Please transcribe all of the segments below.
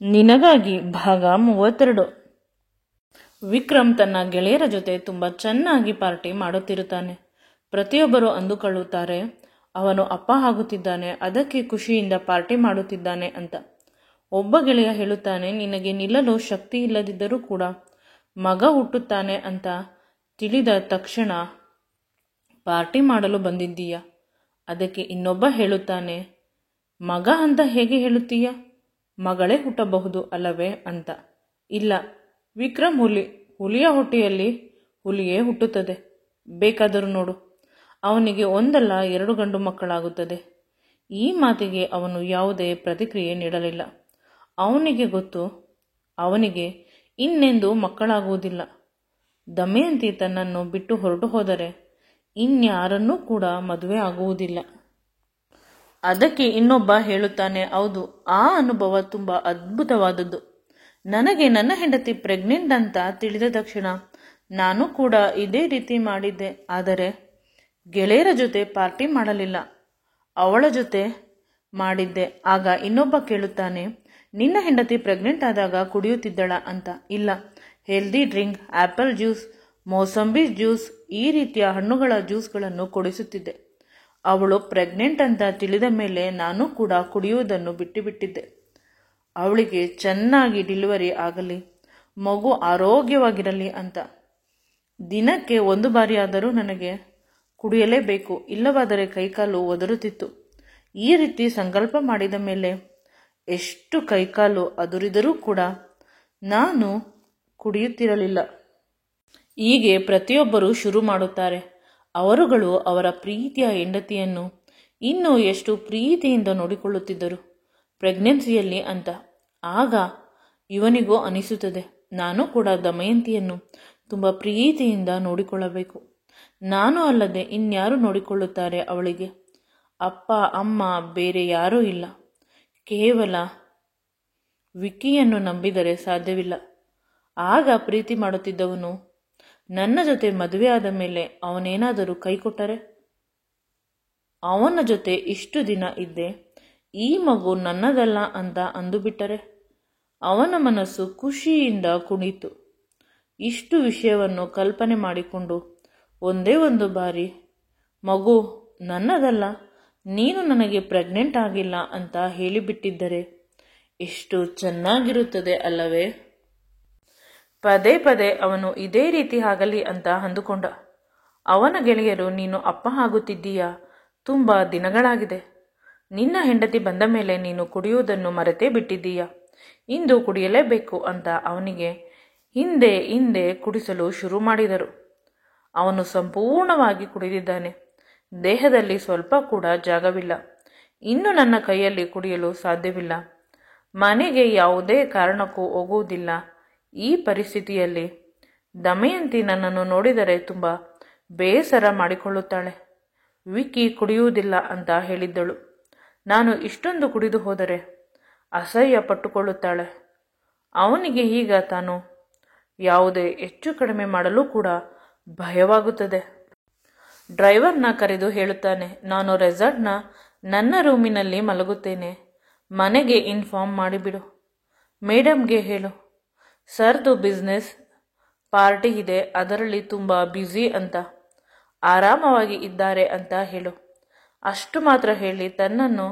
ನಿನಗಾಗಿ ಭಾಗ 32. ವಿಕ್ರಮ್ ತನ್ನ ಗೆಳೆಯರ ಜೊತೆ ತುಂಬ ಚೆನ್ನಾಗಿ ಪಾರ್ಟಿ ಮಾಡುತ್ತಿರುತ್ತಾನೆ. ಪ್ರತಿಯೊಬ್ಬರು ಅಂದುಕೊಳ್ಳುತ್ತಾರೆ ಅವನು ಅಪ್ಪ ಆಗುತ್ತಿದ್ದಾನೆ, ಅದಕ್ಕೆ ಖುಷಿಯಿಂದ ಪಾರ್ಟಿ ಮಾಡುತ್ತಿದ್ದಾನೆ ಅಂತ. ಒಬ್ಬ ಗೆಳೆಯ ಹೇಳುತ್ತಾನೆ, ನಿನಗೆ ನಿಲ್ಲಲು ಶಕ್ತಿ ಇಲ್ಲದಿದ್ದರೂ ಕೂಡ ಮಗ ಹುಟ್ಟುತ್ತಾನೆ ಅಂತ ತಿಳಿದ ತಕ್ಷಣ ಪಾರ್ಟಿ ಮಾಡಲು ಬಂದಿದ್ದೀಯ. ಅದಕ್ಕೆ ಇನ್ನೊಬ್ಬ ಹೇಳುತ್ತಾನೆ, ಮಗ ಅಂತ ಹೇಗೆ ಹೇಳುತ್ತೀಯ, ಮಗಳೇ ಹುಟ್ಟಬಹುದು ಅಲ್ಲವೇ ಅಂತ. ಇಲ್ಲ ವಿಕ್ರಮ್, ಹುಲಿಯ ಹೊಟ್ಟೆಯಲ್ಲಿ ಹುಲಿಯೇ ಹುಟ್ಟುತ್ತದೆ, ಬೇಕಾದರೂ ನೋಡು, ಅವನಿಗೆ ಒಂದಲ್ಲ 2 ಗಂಡು ಮಕ್ಕಳಾಗುತ್ತದೆ. ಈ ಮಾತಿಗೆ ಅವನು ಯಾವುದೇ ಪ್ರತಿಕ್ರಿಯೆ ನೀಡಲಿಲ್ಲ. ಅವನಿಗೆ ಗೊತ್ತು, ಅವನಿಗೆ ಇನ್ನೆಂದೂ ಮಕ್ಕಳಾಗುವುದಿಲ್ಲ. ದಮಯಂತಿ ತನ್ನನ್ನು ಬಿಟ್ಟು ಹೊರಟು ಹೋದರೆ ಇನ್ಯಾರನ್ನೂ ಕೂಡ ಮದುವೆ ಆಗುವುದಿಲ್ಲ. ಅದಕ್ಕೆ ಇನ್ನೊಬ್ಬ ಹೇಳುತ್ತಾನೆ, ಹೌದು, ಆ ಅನುಭವ ತುಂಬ ಅದ್ಭುತವಾದದ್ದು. ನನಗೆ ನನ್ನ ಹೆಂಡತಿ ಪ್ರೆಗ್ನೆಂಟ್ ಅಂತ ತಿಳಿದ ತಕ್ಷಣ ನಾನು ಕೂಡ ಇದೇ ರೀತಿ ಮಾಡಿದ್ದೆ. ಆದರೆ ಗೆಳೆಯರ ಜೊತೆ ಪಾರ್ಟಿ ಮಾಡಲಿಲ್ಲ, ಅವಳ ಜೊತೆ ಮಾಡಿದ್ದೆ. ಆಗ ಇನ್ನೊಬ್ಬ ಕೇಳುತ್ತಾನೆ, ನಿನ್ನ ಹೆಂಡತಿ ಪ್ರೆಗ್ನೆಂಟ್ ಆದಾಗ ಕುಡಿಯುತ್ತಿದ್ದಳ ಅಂತ. ಇಲ್ಲ, ಹೆಲ್ದಿ ಡ್ರಿಂಕ್, ಆ್ಯಪಲ್ ಜ್ಯೂಸ್, ಮೋಸಂಬಿ ಜ್ಯೂಸ್, ಈ ರೀತಿಯ ಹಣ್ಣುಗಳ ಜ್ಯೂಸ್ಗಳನ್ನು ಕೊಡಿಸುತ್ತಿದ್ದೆ. ಅವಳು ಪ್ರೆಗ್ನೆಂಟ್ ಅಂತ ತಿಳಿದ ಮೇಲೆ ನಾನು ಕೂಡ ಕುಡಿಯುವುದನ್ನು ಬಿಟ್ಟಿದ್ದೆ. ಅವಳಿಗೆ ಚೆನ್ನಾಗಿ ಡೆಲಿವರಿ ಆಗಲಿ, ಮಗು ಆರೋಗ್ಯವಾಗಿರಲಿ ಅಂತ. ದಿನಕ್ಕೆ 1 ಬಾರಿಯಾದರೂ ನನಗೆ ಕುಡಿಯಲೇಬೇಕು, ಇಲ್ಲವಾದರೆ ಕೈಕಾಲು ಒದರುತ್ತಿತ್ತು. ಈ ರೀತಿ ಸಂಕಲ್ಪ ಮಾಡಿದ ಮೇಲೆ ಎಷ್ಟು ಕೈಕಾಲು ಅದುರಿದರೂ ಕೂಡ ನಾನು ಕುಡಿಯುತ್ತಿರಲಿಲ್ಲ. ಹೀಗೆ ಪ್ರತಿಯೊಬ್ಬರು ಶುರು ಮಾಡುತ್ತಾರೆ. ಅವರುಗಳು ಅವರ ಪ್ರೀತಿಯ ಹೆಂಡತಿಯನ್ನು ಇನ್ನೂ ಎಷ್ಟು ಪ್ರೀತಿಯಿಂದ ನೋಡಿಕೊಳ್ಳುತ್ತಿದ್ದರು ಪ್ರೆಗ್ನೆನ್ಸಿಯಲ್ಲಿ ಅಂತ. ಆಗ ಇವನಿಗೂ ಅನಿಸುತ್ತದೆ, ನಾನು ಕೂಡ ದಮಯಂತಿಯನ್ನು ತುಂಬ ಪ್ರೀತಿಯಿಂದ ನೋಡಿಕೊಳ್ಳಬೇಕು. ನಾನು ಅಲ್ಲದೆ ಇನ್ಯಾರು ನೋಡಿಕೊಳ್ಳುತ್ತಾರೆ ಅವಳಿಗೆ? ಅಪ್ಪ ಅಮ್ಮ ಬೇರೆ ಯಾರೂ ಇಲ್ಲ. ಕೇವಲ ವಿಕ್ಕಿಯನ್ನು ನಂಬಿದರೆ ಸಾಧ್ಯವಿಲ್ಲ. ಆಗ ಪ್ರೀತಿ ಮಾಡುತ್ತಿದ್ದವನು ನನ್ನ ಜೊತೆ ಮದುವೆ ಆದ ಮೇಲೆ ಅವನೇನಾದರೂ ಕೈ ಕೊಟ್ಟರೆ, ಅವನ ಜೊತೆ ಇಷ್ಟು ದಿನ ಇದ್ದೆ, ಈ ಮಗು ನನ್ನದಲ್ಲ ಅಂತ ಅಂದುಬಿಟ್ಟರೆ, ಅವನ ಮನಸ್ಸು ಖುಷಿಯಿಂದ ಕುಣಿತು. ಇಷ್ಟು ವಿಷಯವನ್ನು ಕಲ್ಪನೆ ಮಾಡಿಕೊಂಡು ಒಂದೇ ಒಂದು ಬಾರಿ ಮಗು ನನ್ನದಲ್ಲ, ನೀನು ನನಗೆ ಪ್ರೆಗ್ನೆಂಟ್ ಆಗಿಲ್ಲ ಅಂತ ಹೇಳಿಬಿಟ್ಟಿದ್ದರೆ ಎಷ್ಟು ಚೆನ್ನಾಗಿರುತ್ತದೆ ಅಲ್ಲವೇ? ಪದೇ ಪದೇ ಅವನು ಇದೇ ರೀತಿ ಆಗಲಿ ಅಂತ ಅಂದುಕೊಂಡ. ಅವನ ಗೆಳೆಯರು, ನೀನು ಅಪ್ಪ ಆಗುತ್ತಿದ್ದೀಯಾ, ತುಂಬ ದಿನಗಳಾಗಿದೆ. ನಿನ್ನ ಹೆಂಡತಿ ಬಂದ ಮೇಲೆ ನೀನು ಕುಡಿಯುವುದನ್ನು ಮರೆತೇ ಬಿಟ್ಟಿದ್ದೀಯಾ, ಇಂದು ಕುಡಿಯಲೇಬೇಕು ಅಂತ ಅವನಿಗೆ ಹಿಂದೆ ಕುಡಿಸಲು ಶುರು ಮಾಡಿದರು. ಅವನು ಸಂಪೂರ್ಣವಾಗಿ ಕುಡಿದಿದ್ದಾನೆ. ದೇಹದಲ್ಲಿ ಸ್ವಲ್ಪ ಕೂಡ ಜಾಗವಿಲ್ಲ. ಇನ್ನು ನನ್ನ ಕೈಯಲ್ಲಿ ಕುಡಿಯಲು ಸಾಧ್ಯವಿಲ್ಲ. ಮನೆಗೆ ಯಾವುದೇ ಕಾರಣಕ್ಕೂ ಹೋಗುವುದಿಲ್ಲ. ಈ ಪರಿಸ್ಥಿತಿಯಲ್ಲಿ ದಮಯಂತಿ ನನ್ನನ್ನು ನೋಡಿದರೆ ತುಂಬ ಬೇಸರ ಮಾಡಿಕೊಳ್ಳುತ್ತಾಳೆ. ವಿಕ್ಕಿ ಕುಡಿಯುವುದಿಲ್ಲ ಅಂತ ಹೇಳಿದ್ದಳು. ನಾನು ಇಷ್ಟೊಂದು ಕುಡಿದು ಹೋದರೆ ಅಸಹ್ಯ ಪಟ್ಟುಕೊಳ್ಳುತ್ತಾಳೆ. ಅವನಿಗೆ ಈಗ ತಾನು ಯಾವುದೇ ಹೆಚ್ಚು ಕಡಿಮೆ ಮಾಡಲು ಕೂಡ ಭಯವಾಗುತ್ತದೆ. ಡ್ರೈವರ್ನ ಕರೆದು ಹೇಳುತ್ತಾನೆ, ನಾನು ರೆಸಾರ್ಟ್ನ ನನ್ನ ರೂಮಿನಲ್ಲಿ ಮಲಗುತ್ತೇನೆ, ಮನೆಗೆ ಇನ್ಫಾರ್ಮ್ ಮಾಡಿಬಿಡು. ಮೇಡಮ್ಗೆ ಹೇಳು, ಸರ್ದು ಬಿಸ್ನೆಸ್ ಪಾರ್ಟಿ ಇದೆ, ಅದರಲ್ಲಿ ತುಂಬ ಬ್ಯುಸಿ ಅಂತ, ಆರಾಮವಾಗಿ ಇದ್ದಾರೆ ಅಂತ ಹೇಳು. ಅಷ್ಟು ಮಾತ್ರ ಹೇಳಿ ತನ್ನನ್ನು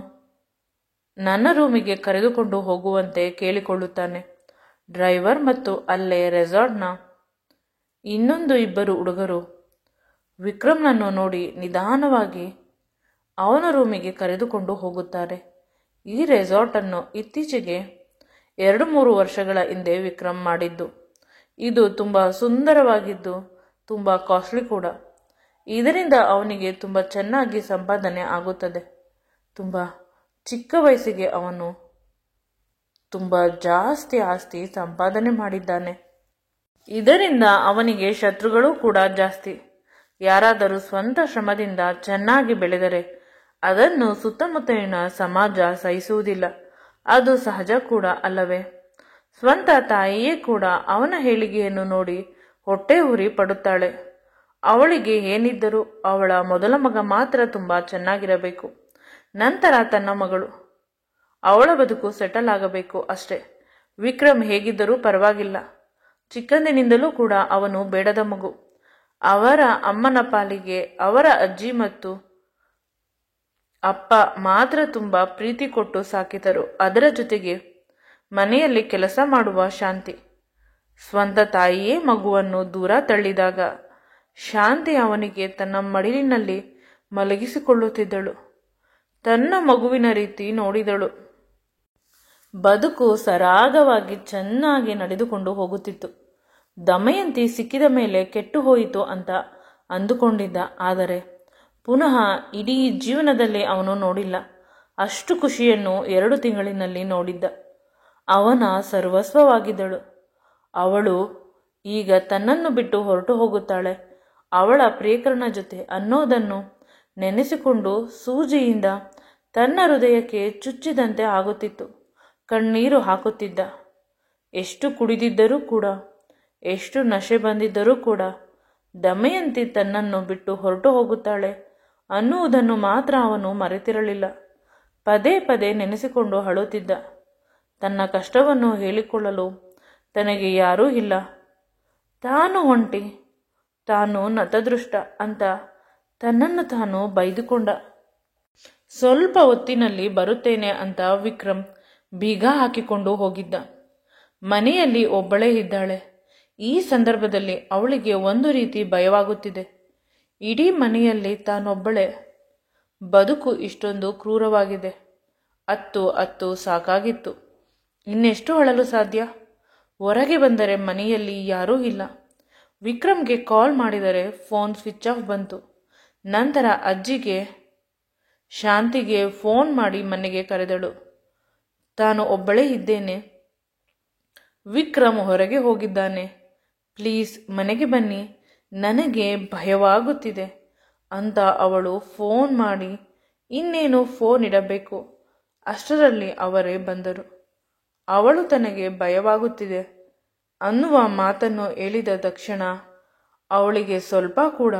ನನ್ನ ರೂಮಿಗೆ ಕರೆದುಕೊಂಡು ಹೋಗುವಂತೆ ಕೇಳಿಕೊಳ್ಳುತ್ತಾನೆ ಡ್ರೈವರ್. ಮತ್ತು ಅಲ್ಲೇ ರೆಸಾರ್ಟ್ನ ಇನ್ನೊಂದು 2 ಹುಡುಗರು ವಿಕ್ರಮ್ನನ್ನು ನೋಡಿ ನಿಧಾನವಾಗಿ ಅವನ ರೂಮಿಗೆ ಕರೆದುಕೊಂಡು ಹೋಗುತ್ತಾರೆ. ಈ ರೆಸಾರ್ಟನ್ನು ಇತ್ತೀಚೆಗೆ 2-3 ವರ್ಷಗಳ ಹಿಂದೆ ವಿಕ್ರಮ್ ಮಾಡಿದ್ದು. ಇದು ತುಂಬ ಸುಂದರವಾಗಿದ್ದು ತುಂಬ ಕಾಸ್ಟ್ಲಿ ಕೂಡ. ಇದರಿಂದ ಅವನಿಗೆ ತುಂಬ ಚೆನ್ನಾಗಿ ಸಂಪಾದನೆ ಆಗುತ್ತದೆ. ತುಂಬ ಚಿಕ್ಕ ವಯಸ್ಸಿಗೆ ಅವನು ತುಂಬ ಜಾಸ್ತಿ ಆಸ್ತಿ ಸಂಪಾದನೆ ಮಾಡಿದ್ದಾನೆ. ಇದರಿಂದ ಅವನಿಗೆ ಶತ್ರುಗಳು ಕೂಡ ಜಾಸ್ತಿ. ಯಾರಾದರೂ ಸ್ವಂತ ಶ್ರಮದಿಂದ ಚೆನ್ನಾಗಿ ಬೆಳೆದರೆ ಅದನ್ನು ಸುತ್ತಮುತ್ತಲಿನ ಸಮಾಜ ಸಹಿಸುವುದಿಲ್ಲ. ಅದು ಸಹಜ ಕೂಡ ಅಲ್ಲವೇ? ಸ್ವಂತ ತಾಯಿಯೇ ಕೂಡ ಅವನ ಏಳಿಗೆಯನ್ನು ನೋಡಿ ಹೊಟ್ಟೆ ಉರಿ ಪಡುತ್ತಾಳೆ. ಅವಳಿಗೆ ಏನಿದ್ದರೂ ಅವಳ ಮೊದಲ ಮಗ ಮಾತ್ರ ತುಂಬ ಚೆನ್ನಾಗಿರಬೇಕು. ನಂತರ ತನ್ನ ಮಗಳು, ಅವಳ ಬದುಕು ಸೆಟಲ್ ಆಗಬೇಕು ಅಷ್ಟೇ. ವಿಕ್ರಮ್ ಹೇಗಿದ್ದರೂ ಪರವಾಗಿಲ್ಲ. ಚಿಕ್ಕಂದಿನಿಂದಲೂ ಕೂಡ ಅವನು ಬೇಡದ ಮಗು. ಅವರ ಅಮ್ಮನ ಪಾಲಿಗೆ ಅವರ ಅಜ್ಜಿ ಮತ್ತು ಅಪ್ಪ ಮಾತ್ರ ತುಂಬ ಪ್ರೀತಿ ಕೊಟ್ಟು ಸಾಕಿದರು. ಅದರ ಜೊತೆಗೆ ಮನೆಯಲ್ಲಿ ಕೆಲಸ ಮಾಡುವ ಶಾಂತಿ. ಸ್ವಂತ ತಾಯಿಯೇ ಮಗುವನ್ನು ದೂರ ತಳ್ಳಿದಾಗ ಶಾಂತಿ ಅವನಿಗೆ ತನ್ನ ಮಡಿಲಿನಲ್ಲಿ ಮಲಗಿಸಿಕೊಳ್ಳುತ್ತಿದ್ದಳು. ತನ್ನ ಮಗುವಿನ ರೀತಿ ನೋಡಿದಳು. ಬದುಕು ಸರಾಗವಾಗಿ ಚೆನ್ನಾಗಿ ನಡೆದುಕೊಂಡು ಹೋಗುತ್ತಿತ್ತು. ದಮಯಂತಿ ಸಿಕ್ಕಿದ ಮೇಲೆ ಕೆಟ್ಟು ಹೋಯಿತು ಅಂತ ಅಂದುಕೊಂಡಿದ್ದ. ಆದರೆ ಪುನಃ ಇಡೀ ಜೀವನದಲ್ಲಿ ಅವನು ನೋಡಿಲ್ಲ ಅಷ್ಟು ಖುಷಿಯನ್ನು 2 ತಿಂಗಳಿನಲ್ಲಿ ನೋಡಿದ್ದ. ಅವನ ಸರ್ವಸ್ವವಾಗಿದ್ದಳು. ಅವಳು ಈಗ ತನ್ನನ್ನು ಬಿಟ್ಟು ಹೊರಟು ಹೋಗುತ್ತಾಳೆ ಅವಳ ಪ್ರಿಯಕರನ ಜೊತೆ ಅನ್ನೋದನ್ನು ನೆನೆಸಿಕೊಂಡು ಸೂಜಿಯಿಂದ ತನ್ನ ಹೃದಯಕ್ಕೆ ಚುಚ್ಚಿದಂತೆ ಆಗುತ್ತಿತ್ತು. ಕಣ್ಣೀರು ಹಾಕುತ್ತಿದ್ದ. ಎಷ್ಟು ಕುಡಿದಿದ್ದರೂ ಕೂಡ, ಎಷ್ಟು ನಶೆ ಬಂದಿದ್ದರೂ ಕೂಡ ದಮಯಂತಿ ತನ್ನನ್ನು ಬಿಟ್ಟು ಹೊರಟು ಹೋಗುತ್ತಾಳೆ ಅನ್ನುವುದನ್ನು ಮಾತ್ರ ಅವನು ಮರೆತಿರಲಿಲ್ಲ. ಪದೇ ಪದೇ ನೆನೆಸಿಕೊಂಡು ಅಳುತ್ತಿದ್ದ. ತನ್ನ ಕಷ್ಟವನ್ನು ಹೇಳಿಕೊಳ್ಳಲು ತನಗೆ ಯಾರೂ ಇಲ್ಲ, ತಾನು ಒಂಟಿ, ತಾನು ನತದೃಷ್ಟ ಅಂತ ತನ್ನನ್ನು ತಾನು ಬೈದುಕೊಂಡ. ಸ್ವಲ್ಪ ಹೊತ್ತಿನಲ್ಲಿ ಬರುತ್ತೇನೆ ಅಂತ ವಿಕ್ರಮ್ ಬೀಗ ಹಾಕಿಕೊಂಡು ಹೋಗಿದ್ದ. ಮನೆಯಲ್ಲಿ ಒಬ್ಬಳೇ ಇದ್ದಾಳೆ. ಈ ಸಂದರ್ಭದಲ್ಲಿ ಅವಳಿಗೆ ಒಂದು ರೀತಿ ಭಯವಾಗುತ್ತಿದೆ. ಇಡೀ ಮನೆಯಲ್ಲಿ ತಾನೊಬ್ಬಳೇ. ಬದುಕು ಇಷ್ಟೊಂದು ಕ್ರೂರವಾಗಿದೆ. ಅತ್ತು ಸಾಕಾಗಿತ್ತು. ಇನ್ನೆಷ್ಟು ಅಳಲು ಸಾಧ್ಯ? ಹೊರಗೆ ಬಂದರೆ ಮನೆಯಲ್ಲಿ ಯಾರೂ ಇಲ್ಲ. ವಿಕ್ರಮ್ಗೆ ಕಾಲ್ ಮಾಡಿದರೆ ಫೋನ್ ಸ್ವಿಚ್ ಆಫ್ ಬಂತು. ನಂತರ ಅಜ್ಜಿಗೆ ಶಾಂತಿಗೆ ಫೋನ್ ಮಾಡಿ ಮನೆಗೆ ಕರೆದಳು. ತಾನು ಒಬ್ಬಳೇ ಇದ್ದೇನೆ, ವಿಕ್ರಮ್ ಹೊರಗೆ ಹೋಗಿದ್ದಾನೆ, ಪ್ಲೀಸ್ ಮನೆಗೆ ಬನ್ನಿ, ನನಗೆ ಭಯವಾಗುತ್ತಿದೆ ಅಂತ ಅವಳು ಫೋನ್ ಮಾಡಿ ಇನ್ನೇನು ಫೋನ್ ಇಡಬೇಕು. ಅಷ್ಟರಲ್ಲಿ ಅವರೇ ಬಂದರು. ಅವಳು ತನಗೆ ಭಯವಾಗುತ್ತಿದೆ ಅನ್ನುವ ಮಾತನ್ನು ಹೇಳಿದ ತಕ್ಷಣ ಅವಳಿಗೆ ಸ್ವಲ್ಪ ಕೂಡ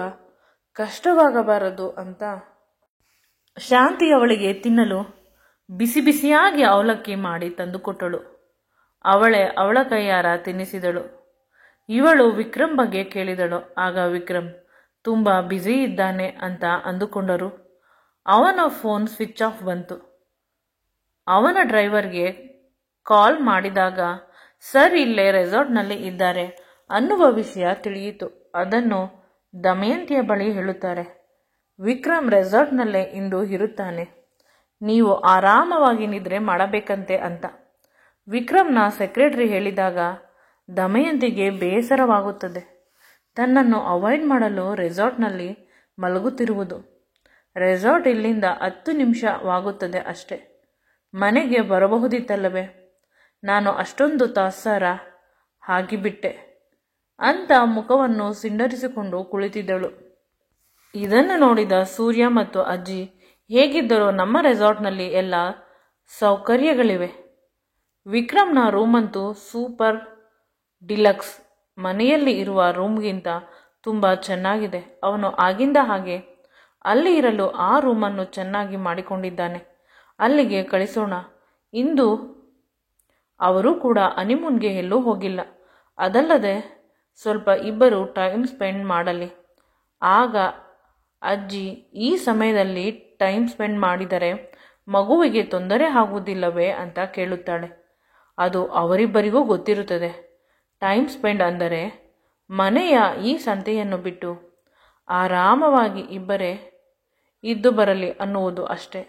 ಕಷ್ಟವಾಗಬಾರದು ಅಂತ ಶಾಂತಿ ಅವಳಿಗೆ ತಿನ್ನಲು ಬಿಸಿ ಬಿಸಿಯಾಗಿ ಅವಲಕ್ಕಿ ಮಾಡಿ ತಂದುಕೊಟ್ಟಳು. ಅವಳೇ ಅವಳ ಕೈಯಾರ ತಿನ್ನಿಸಿದಳು. ಇವಳು ವಿಕ್ರಮ್ ಬಗ್ಗೆ ಕೇಳಿದಳು. ಆಗ ವಿಕ್ರಮ್ ತುಂಬ ಬ್ಯುಸಿ ಇದ್ದಾನೆ ಅಂತ ಅಂದುಕೊಂಡರು. ಅವನ ಫೋನ್ ಸ್ವಿಚ್ ಆಫ್ ಬಂತು. ಅವನ ಡ್ರೈವರ್ಗೆ ಕಾಲ್ ಮಾಡಿದಾಗ ಸರ್ ಇಲ್ಲೇ ರೆಸಾರ್ಟ್ನಲ್ಲಿ ಇದ್ದಾರೆ ಅನ್ನುವ ವಿಷಯ ತಿಳಿಯಿತು. ಅದನ್ನು ದಮಯಂತಿಯ ಬಳಿ ಹೇಳುತ್ತಾರೆ. ವಿಕ್ರಮ್ ರೆಸಾರ್ಟ್ನಲ್ಲೇ ಇಂದು ಇರುತ್ತಾನೆ, ನೀವು ಆರಾಮವಾಗಿ ನಿದ್ರೆ ಮಾಡಬೇಕಂತೆ ಅಂತ ವಿಕ್ರಮ್ನ ಸೆಕ್ರೆಟರಿ ಹೇಳಿದಾಗ ದಮಯಂತಿಗೆ ಬೇಸರವಾಗುತ್ತದೆ. ತನ್ನನ್ನು ಅವಾಯ್ಡ್ ಮಾಡಲು ರೆಸಾರ್ಟ್ನಲ್ಲಿ ಮಲಗುತ್ತಿರುವುದು. ರೆಸಾರ್ಟ್ ಇಲ್ಲಿಂದ 10 ನಿಮಿಷವಾಗುತ್ತದೆ ಅಷ್ಟೆ. ಮನೆಗೆ ಬರಬಹುದಿತ್ತಲ್ಲವೇ, ನಾನು ಅಷ್ಟೊಂದು ತಾತ್ಸಾರ ಆಗಿಬಿಟ್ಟೆ ಅಂತ ಮುಖವನ್ನು ಸಿಂಡರಿಸಿಕೊಂಡು ಕುಳಿತಿದ್ದಳು. ಇದನ್ನು ನೋಡಿದ ಸೂರ್ಯ ಮತ್ತು ಅಜ್ಜಿ, ಹೇಗಿದ್ದರೂ ನಮ್ಮ ರೆಸಾರ್ಟ್ನಲ್ಲಿ ಎಲ್ಲ ಸೌಕರ್ಯಗಳಿವೆ. ವಿಕ್ರಮ್ನ ರೂಮಂತೂ ಸೂಪರ್ ಡಿಲಕ್ಸ್. ಮನೆಯಲ್ಲಿ ಇರುವ ರೂಮ್ಗಿಂತ ತುಂಬ ಚೆನ್ನಾಗಿದೆ. ಅವನು ಆಗಿಂದ ಹಾಗೆ ಅಲ್ಲಿ ಇರಲು ಆ ರೂಮನ್ನು ಚೆನ್ನಾಗಿ ಮಾಡಿಕೊಂಡಿದ್ದಾನೆ. ಅಲ್ಲಿಗೆ ಕಳಿಸೋಣ. ಇಂದು ಅವರು ಕೂಡ ಹನಿಮೂನ್ಗೆ ಎಲ್ಲೂ ಹೋಗಿಲ್ಲ. ಅದಲ್ಲದೆ ಸ್ವಲ್ಪ ಇಬ್ಬರು ಟೈಮ್ ಸ್ಪೆಂಡ್ ಮಾಡಲಿ. ಆಗ ಅಜ್ಜಿ, ಈ ಸಮಯದಲ್ಲಿ ಟೈಮ್ ಸ್ಪೆಂಡ್ ಮಾಡಿದರೆ ಮಗುವಿಗೆ ತೊಂದರೆ ಆಗುವುದಿಲ್ಲವೇ ಅಂತ ಕೇಳುತ್ತಾಳೆ. ಅದು ಅವರಿಬ್ಬರಿಗೂ ಗೊತ್ತಿರುತ್ತದೆ. ಟೈಮ್ ಸ್ಪೆಂಡ್ ಅಂದರೆ ಮನೆಯ ಈ ಸಂತೆಯನ್ನು ಬಿಟ್ಟು ಆರಾಮವಾಗಿ ಇಬ್ಬರೇ ಇದ್ದು ಬರಲಿ ಅನ್ನುವುದು ಅಷ್ಟೇ,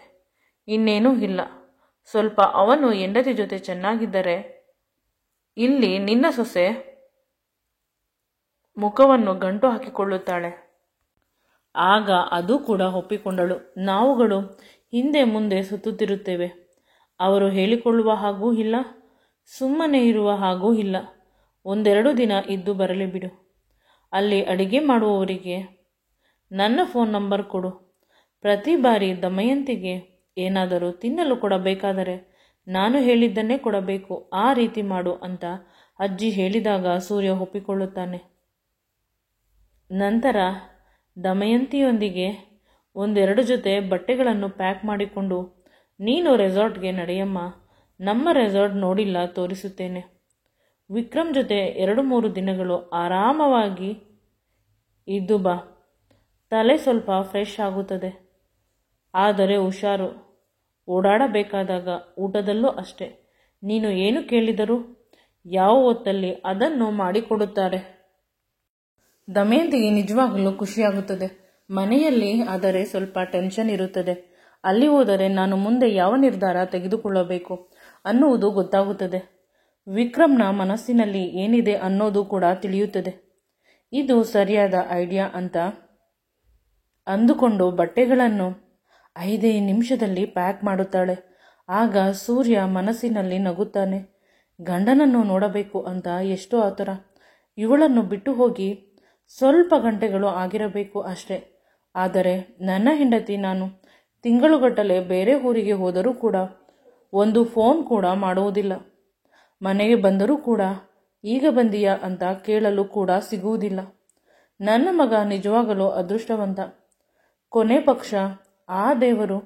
ಇನ್ನೇನೂ ಇಲ್ಲ. ಸ್ವಲ್ಪ ಅವನು ಹೆಂಡತಿ ಜೊತೆ ಚೆನ್ನಾಗಿದ್ದರೆ ಇಲ್ಲಿ ನಿನ್ನ ಸೊಸೆ ಮುಖವನ್ನು ಗಂಟು ಹಾಕಿಕೊಳ್ಳುತ್ತಾಳೆ. ಆಗ ಅದು ಕೂಡ ಒಪ್ಪಿಕೊಂಡಳು. ನಾವುಗಳು ಹಿಂದೆ ಮುಂದೆ ಸುತ್ತುತ್ತಿರುತ್ತೇವೆ. ಅವರು ಹೇಳಿಕೊಳ್ಳುವ ಹಾಗೂ ಇಲ್ಲ, ಸುಮ್ಮನೆ ಇರುವ ಹಾಗೂ ಇಲ್ಲ. 1-2 ದಿನ ಇದ್ದು ಬರಲಿ ಬಿಡು. ಅಲ್ಲಿ ಅಡಿಗೆ ಮಾಡುವವರಿಗೆ ನನ್ನ ಫೋನ್ ನಂಬರ್ ಕೊಡು. ಪ್ರತಿ ಬಾರಿ ದಮಯಂತಿಗೆ ಏನಾದರೂ ತಿನ್ನಲು ಕೊಡಬೇಕಾದರೆ ನಾನು ಹೇಳಿದ್ದನ್ನೇ ಕೊಡಬೇಕು. ಆ ರೀತಿ ಮಾಡು ಅಂತ ಅಜ್ಜಿ ಹೇಳಿದಾಗ ಸೂರ್ಯ ಒಪ್ಪಿಕೊಳ್ಳುತ್ತಾನೆ. ನಂತರ ದಮಯಂತಿಯೊಂದಿಗೆ 1-2 ಜೊತೆ ಬಟ್ಟೆಗಳನ್ನು ಪ್ಯಾಕ್ ಮಾಡಿಕೊಂಡು, ನೀನು ರೆಸಾರ್ಟ್ಗೆ ನಡೆಯಮ್ಮ, ನಮ್ಮ ರೆಸಾರ್ಟ್ ನೋಡಿಲ್ಲ, ತೋರಿಸುತ್ತೇನೆ. ವಿಕ್ರಮ್ ಜೊತೆ 2-3 ದಿನಗಳು ಆರಾಮವಾಗಿ ಇದ್ದು ಬಾ. ತಲೆ ಸ್ವಲ್ಪ ಫ್ರೆಶ್ ಆಗುತ್ತದೆ. ಆದರೆ ಹುಷಾರು, ಓಡಾಡಬೇಕಾದಾಗ ಊಟದಲ್ಲೂ ಅಷ್ಟೆ. ನೀನು ಏನು ಕೇಳಿದರೂ ಯಾವ ಹೊತ್ತಲ್ಲಿ ಅದನ್ನು ಮಾಡಿಕೊಡುತ್ತಾರೆ. ದಮಯಂತಿಗೆ ನಿಜವಾಗಲೂ ಖುಷಿಯಾಗುತ್ತದೆ. ಮನೆಯಲ್ಲಿ ಆದರೆ ಸ್ವಲ್ಪ ಟೆನ್ಷನ್ ಇರುತ್ತದೆ. ಅಲ್ಲಿ ಹೋದರೆ ನಾನು ಮುಂದೆ ಯಾವ ನಿರ್ಧಾರ ತೆಗೆದುಕೊಳ್ಳಬೇಕು ಅನ್ನುವುದು ಗೊತ್ತಾಗುತ್ತದೆ. ವಿಕ್ರಮ್ನ ಮನಸ್ಸಿನಲ್ಲಿ ಏನಿದೆ ಅನ್ನೋದು ಕೂಡ ತಿಳಿಯುತ್ತದೆ. ಇದು ಸರಿಯಾದ ಐಡಿಯಾ ಅಂತ ಅಂದುಕೊಂಡು ಬಟ್ಟೆಗಳನ್ನು 5 ನಿಮಿಷದಲ್ಲಿ ಪ್ಯಾಕ್ ಮಾಡುತ್ತಾಳೆ. ಆಗ ಸೂರ್ಯ ಮನಸ್ಸಿನಲ್ಲಿ ನಗುತ್ತಾನೆ. ಗಂಡನನ್ನು ನೋಡಬೇಕು ಅಂತ ಎಷ್ಟು ಆತುರ. ಇವಳನ್ನು ಬಿಟ್ಟು ಹೋಗಿ ಸ್ವಲ್ಪ ಗಂಟೆಗಳು ಆಗಿರಬೇಕು ಅಷ್ಟೆ. ಆದರೆ ನನ್ನ ಹೆಂಡತಿ ನಾನು ತಿಂಗಳುಗಟ್ಟಲೆ ಬೇರೆ ಊರಿಗೆ ಹೋದರೂ ಕೂಡ ಒಂದು ಫೋನ್ ಕೂಡ ಮಾಡುವುದಿಲ್ಲ. ಮನೆಗೆ ಬಂದರೂ ಕೂಡ ಈಗ ಬಂದೀಯಾ ಅಂತ ಕೇಳಲು ಕೂಡ ಸಿಗುವುದಿಲ್ಲ. ನನ್ನ ಮಗ ನಿಜವಾಗಲೂ ಅದೃಷ್ಟವಂತ. ಕೊನೆ ಪಕ್ಷ ಆ ದೇವರು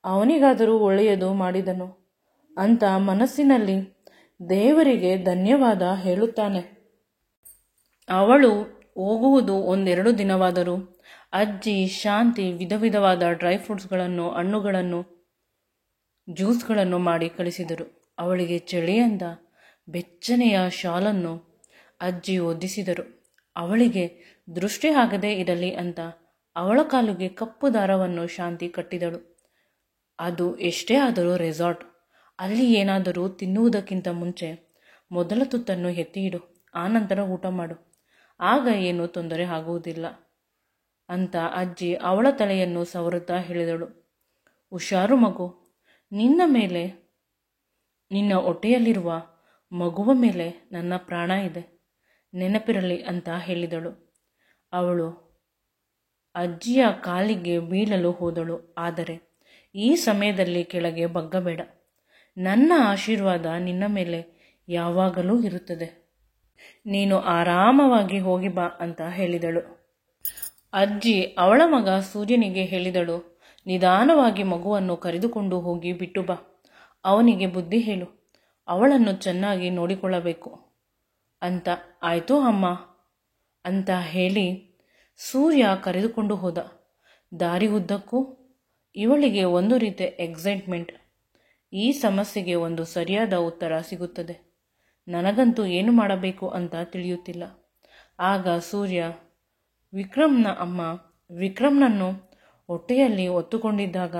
ಅವನಿಗಾದರೂ ಒಳ್ಳೆಯದು ಮಾಡಿದನು ಅಂತ ಮನಸ್ಸಿನಲ್ಲಿ ದೇವರಿಗೆ ಧನ್ಯವಾದ ಹೇಳುತ್ತಾನೆ. ಅವಳು ಹೋಗುವುದು 1-2 ದಿನವಾದರೂ ಅಜ್ಜಿ ಶಾಂತಿ ವಿಧ ವಿಧವಾದ ಡ್ರೈ ಫ್ರೂಟ್ಸ್ಗಳನ್ನು, ಹಣ್ಣುಗಳನ್ನು, ಜ್ಯೂಸ್ಗಳನ್ನು ಮಾಡಿ ಕಳಿಸಿದರು. ಅವಳಿಗೆ ಚಳಿಯಿಂದ ಬೆಚ್ಚನೆಯ ಶಾಲನ್ನು ಅಜ್ಜಿ ಒದ್ದಿಸಿದರು. ಅವಳಿಗೆ ದೃಷ್ಟಿ ಆಗದೇ ಇರಲಿ ಅಂತ ಅವಳ ಕಾಲಿಗೆ ಕಪ್ಪು ದಾರವನ್ನು ಶಾಂತಿ ಕಟ್ಟಿದಳು. ಅದು ಎಷ್ಟೇ ಆದರೂ ರೆಸಾರ್ಟ್. ಅಲ್ಲಿ ಏನಾದರೂ ತಿನ್ನುವುದಕ್ಕಿಂತ ಮುಂಚೆ ಮೊದಲ ತುತ್ತನ್ನು ಎತ್ತಿ ಇಡು, ಆನಂತರ ಊಟ ಮಾಡು. ಆಗ ಏನೂ ತೊಂದರೆ ಆಗುವುದಿಲ್ಲ ಅಂತ ಅಜ್ಜಿ ಅವಳ ತಲೆಯನ್ನು ಸವರುತ್ತಾ ಹೇಳಿದಳು. ಹುಷಾರು ಮಗು, ನಿನ್ನ ಮೇಲೆ, ನಿನ್ನ ಹೊಟ್ಟೆಯಲ್ಲಿರುವ ಮಗುವ ಮೇಲೆ ನನ್ನ ಪ್ರಾಣ ಇದೆ, ನೆನಪಿರಲಿ ಅಂತ ಹೇಳಿದಳು. ಅವಳು ಅಜ್ಜಿಯ ಕಾಲಿಗೆ ಬೀಳಲು ಹೋದಳು. ಆದರೆ ಈ ಸಮಯದಲ್ಲಿ ಕೆಳಗೆ ಬಗ್ಗಬೇಡ, ನನ್ನ ಆಶೀರ್ವಾದ ನಿನ್ನ ಮೇಲೆ ಯಾವಾಗಲೂ ಇರುತ್ತದೆ, ನೀನು ಆರಾಮವಾಗಿ ಹೋಗಿ ಬಾ ಅಂತ ಹೇಳಿದಳು. ಅಜ್ಜಿ ಅವಳ ಮಗ ಸೂರ್ಯನಿಗೆ ಹೇಳಿದಳು, ನಿಧಾನವಾಗಿ ಮಗುವನ್ನು ಕರೆದುಕೊಂಡು ಹೋಗಿ ಬಿಟ್ಟು ಬಾ, ಅವನಿಗೆ ಬುದ್ಧಿ ಹೇಳು, ಅವಳನ್ನು ಚೆನ್ನಾಗಿ ನೋಡಿಕೊಳ್ಳಬೇಕು ಅಂತ. ಆಯಿತು ಅಮ್ಮ ಅಂತ ಹೇಳಿ ಸೂರ್ಯ ಕರೆದುಕೊಂಡು ಹೋದ. ದಾರಿ ಉದ್ದಕ್ಕೂ ಇವಳಿಗೆ ಒಂದು ರೀತಿಯ ಎಕ್ಸೈಟ್ಮೆಂಟ್. ಈ ಸಮಸ್ಯೆಗೆ ಒಂದು ಸರಿಯಾದ ಉತ್ತರ ಸಿಗುತ್ತದೆ, ನನಗಂತೂ ಏನು ಮಾಡಬೇಕು ಅಂತ ತಿಳಿಯುತ್ತಿಲ್ಲ. ಆಗ ಸೂರ್ಯ ವಿಕ್ರಮ್ನ ಅಮ್ಮ ವಿಕ್ರಮ್ನನ್ನು ಹೊಟ್ಟೆಯಲ್ಲಿ ಹೊತ್ತುಕೊಂಡಿದ್ದಾಗ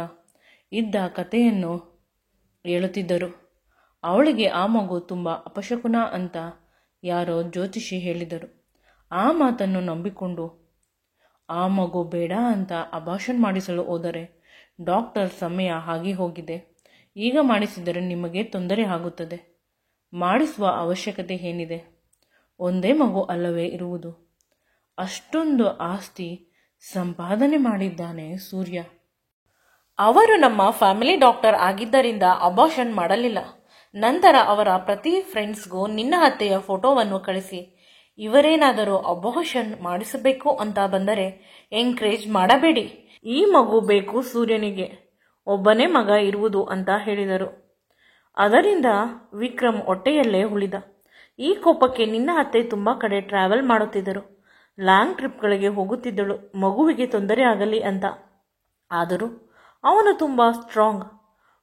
ಇದ್ದ ಕಥೆಯನ್ನು ಹೇಳುತ್ತಿದ್ದರು. ಅವಳಿಗೆ ಆ ಮಗು ತುಂಬ ಅಪಶಕುನ ಅಂತ ಯಾರೋ ಜ್ಯೋತಿಷಿ ಹೇಳಿದರು. ಆ ಮಾತನ್ನು ನಂಬಿಕೊಂಡು ಆ ಮಗು ಬೇಡ ಅಂತ ಅಬಾರ್ಷನ್ ಮಾಡಿಸಲು ಹೋದರೆ ಡಾಕ್ಟರ್ ಸಮಯ ಆಗಿ ಹೋಗಿದೆ, ಈಗ ಮಾಡಿಸಿದರೆ ನಿಮಗೆ ತೊಂದರೆ ಆಗುತ್ತದೆ, ಮಾಡಿಸುವ ಅವಶ್ಯಕತೆ ಏನಿದೆ, ಒಂದೇ ಮಗು ಅಲ್ಲವೇ ಇರುವುದು, ಅಷ್ಟೊಂದು ಆಸ್ತಿ ಸಂಪಾದನೆ ಮಾಡಿದ್ದಾನೆ ಸೂರ್ಯ. ಅವರು ನಮ್ಮ ಫ್ಯಾಮಿಲಿ ಡಾಕ್ಟರ್ ಆಗಿದ್ದರಿಂದ ಅಬಾರ್ಷನ್ ಮಾಡಲಿಲ್ಲ. ನಂತರ ಅವರ ಪ್ರತಿ ಫ್ರೆಂಡ್ಸ್ಗೂ ನಿನ್ನ ಅತ್ತೆಯ ಫೋಟೋವನ್ನು ಕಳಿಸಿ, ಇವರೇನಾದರೂ ಅಬಾರ್ಷನ್ ಮಾಡಿಸಬೇಕು ಅಂತ ಬಂದರೆ ಎಂಕರೇಜ್ ಮಾಡಬೇಡಿ, ಈ ಮಗು ಬೇಕು ಸೂರ್ಯನಿಗೆ, ಒಬ್ಬನೇ ಮಗ ಇರುವುದು ಅಂತ ಹೇಳಿದರು. ಅದರಿಂದ ವಿಕ್ರಮ್ ಹೊಟ್ಟೆಯಲ್ಲೇ ಉಳಿದ. ಈ ಕೋಪಕ್ಕೆ ನಿನ್ನ ಅತ್ತೆ ತುಂಬ ಕಡೆ ಟ್ರಾವೆಲ್ ಮಾಡುತ್ತಿದ್ದರು, ಲಾಂಗ್ ಟ್ರಿಪ್ಗಳಿಗೆ ಹೋಗುತ್ತಿದ್ದಳು ಮಗುವಿಗೆ ತೊಂದರೆ ಆಗಲಿ ಅಂತ. ಆದರೂ ಅವನು ತುಂಬ ಸ್ಟ್ರಾಂಗ್.